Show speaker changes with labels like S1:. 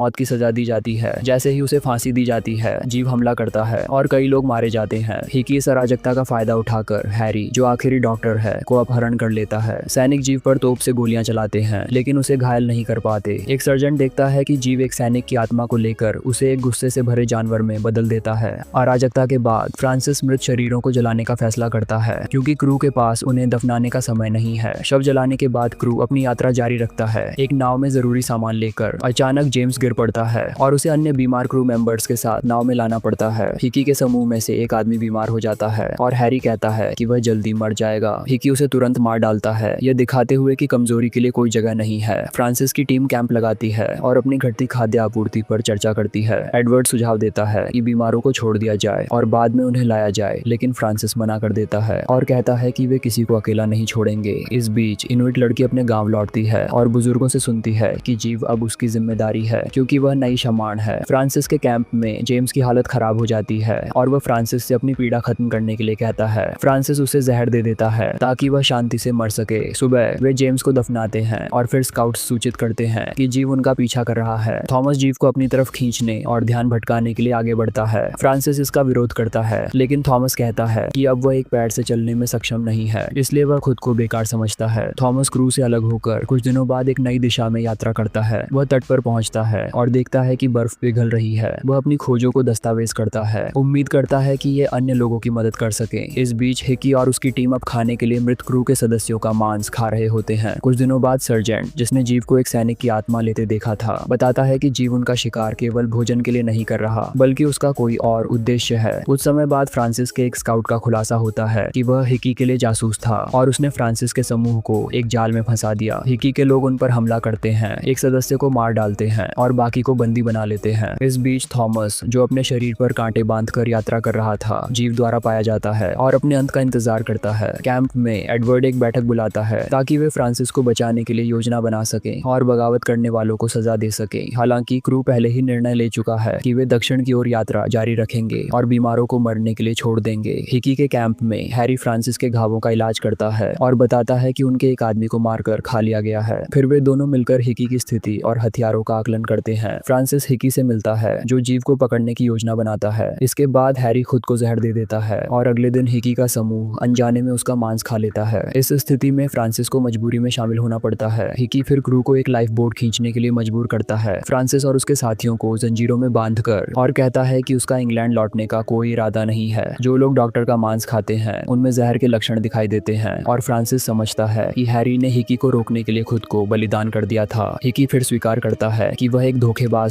S1: मौत की सजा दी जाती है। जैसे ही उसे फांसी दी जाती है, जीव हमला करता है और कई लोग मारे जाते हैं। हिकी इस अराजकता का फायदा उठाकर हैरी, जो आखिरी डॉक्टर है, को अपहरण कर लेता है। सैनिक जीव पर तोप से गोलियां चलाते हैं, लेकिन उसे घायल नहीं कर पाते। एक सर्जन देखता है कि जीव एक सैनिक की आत्मा को लेकर उसे एक गुस्से से भरे जानवर में बदल देता है। अराजकता के बाद फ्रांसिस मृत शरीरों को जलाने का फैसला करता है, क्योंकि क्रू के पास उन्हें दफनाने का समय नहीं है। शव जलाने के बाद क्रू अपनी यात्रा जारी रखता है। एक नाव में जरूरी सामान लेकर अचानक जेम्स गिर पड़ता है और उसे अन्य बीमार क्रू मेंबर्स के साथ नाव में लाना पड़ता है। हिकी के समूह में से एक आदमी बीमार हो जाता है और हैरी कहता है कि वह जल्दी मर जाएगा। हिकी उसे तुरंत मार डालता है, यह दिखाते हुए कि कमजोरी के लिए कोई जगह नहीं है। फ्रांसिस की टीम कैंप लगाती है और अपनी घटती खाद्य आपूर्ति पर चर्चा करती है। एडवर्ड सुझाव देता है कि बीमारों को छोड़ दिया जाए और बाद में उन्हें लाया जाए, लेकिन फ्रांसिस मना कर देता है और कहता है कि वे किसी को अकेला नहीं छोड़ेंगे। इस बीच इनुइट लड़की अपने गांव लौटती है और बुजुर्गों से सुनती है कि जीव अब उसकी जिम्मेदारी है, क्योंकि वह नई शमान है। फ्रांसिस के कैंप में जेम्स की हालत खराब हो जाती है और वह फ्रांसिस से अपनी पीड़ा खत्म करने के लिए कहता है। फ्रांसिस उसे जहर दे देता है ताकि वह शांति से मर सके। सुबह वे जेम्स को दफनाते हैं और फिर स्काउट्स सूचित करते हैं कि जीव उनका पीछा कर रहा है। थॉमस जीव को अपनी तरफ खींचने और ध्यान भटकाने के लिए आगे बढ़ता है। फ्रांसिस इसका विरोध करता है, लेकिन थॉमस कहता है कि अब वह एक पैर से चलने में सक्षम नहीं है, इसलिए वह खुद को बेकार समझता है। थॉमस क्रू से अलग होकर कुछ दिनों बाद एक नई दिशा में यात्रा करता है। वह तट पर पहुंचता है और देखता है कि बर्फ पिघल रही है। वह अपनी खोजों को दस्तावेज करता है, उम्मीद करता है कि ये अन्य लोगों की मदद कर सके। इस बीच हिकी और उसकी टीम अब खाने के लिए मृत क्रू के सदस्यों का मांस खा रहे होते हैं। कुछ दिनों बाद सर्जेंट, जिसने जीव को एक सैनिक की आत्मा लेते देखा था, बताता है कि जीव उनका शिकार केवल भोजन के लिए नहीं कर रहा, बल्कि उसका कोई और उद्देश्य है। कुछ समय बाद फ्रांसिस के एक स्काउट का खुलासा होता है कि वह हिकी के लिए जासूस था और उसने फ्रांसिस के समूह को एक जाल में फंसा दिया। हिकी के लोग उन पर हमला करते हैं, एक सदस्य को मार डालते हैं और बाकी को बंदी बना लेते हैं। इस बीच थॉमस, जो अपने शरीर पर कांटे बांधकर यात्रा कर रहा था, जीव द्वारा पाया जाता है और अपने अंत का इंतजार करता है। कैंप में एडवर्ड एक बैठक बुलाता है ताकि वे फ्रांसिस को बचाने के लिए योजना बना सके और बगावत करने वालों को सजा दे सके। हालांकि क्रू पहले ही निर्णय ले चुका है कि वे दक्षिण की ओर यात्रा जारी रखेंगे और बीमारों को मरने के लिए छोड़ देंगे। हिकी के कैंप में हैरी फ्रांसिस के घावों का इलाज करता है और बताता है कि उनके एक आदमी को मारकर खा लिया गया है। फिर वे दोनों मिलकर हिकी की स्थिति और हथियारों का आकलन करते हैं। फ्रांसिस हिकी से मिलता है, जो जीव को पकड़ने की योजना बनाता है। इसके बाद हैरी खुद को जहर दे देता है और अगले दिन हिकी का समूह अनजाने में उसका मांस खा लेता है। इस स्थिति में फ्रांसिस को मजबूरी में शामिल होना पड़ता है। हिकी फिर क्रू को एक लाइफ बोट खींचने के लिए मजबूर करता है, फ्रांसिस और उसके साथियों को जंजीरों में बांधकर, और कहता है कि उसका इंग्लैंड लौटने का कोई इरादा नहीं है। जो लोग डॉक्टर का मांस खाते हैं उनमें जहर के लक्षण दिखाई देते हैं और फ्रांसिस समझता है कि हैरी ने हिकी को रोकने के लिए खुद को बलिदान कर दिया था। हिकी फिर स्वीकार करता है कि वह एक धोखेबाज